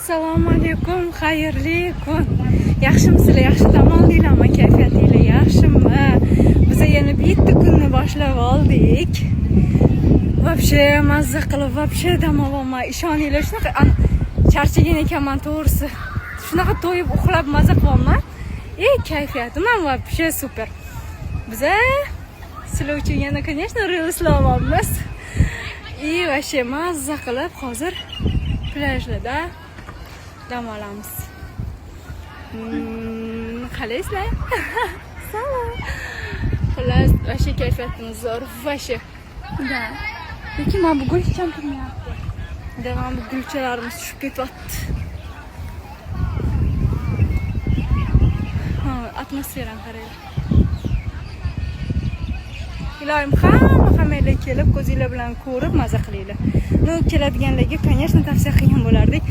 Assalomu alaykum, xayrli kun. Yaxshimisizlar? Yaxshi tomoninglarmi? Kayfiyatinglar yaxshimi? Biz yana bitta kunni boshlab oldik. Вообще mazza qilib, вообще dam olmayman. Ishoninglar, shunaqa charchagan ekanman to'g'risi. Shunaqa to'yib, uxlab mazza qilyapman. Kayfiyatim ham вообще super. Biza sizlar uchun yana, конечно, realislavamiz. Вообще mazza qilib hozir plyajlarda dam olamiz. Qalaysizlar? Salom. Xullas, вообще kayfiyatimiz zo'r, вообще. Da. Lekin men bu gul hech ham turmayapti. Mana bu gulchalarimiz tushib ketyapti. Atmosferani qaranglar. Iloyim hammanglar kelib, ko'zinglar bilan ko'rib maza qilinglar. Keladiganlarga, конечно, tavsiya qilgan bo'lardik.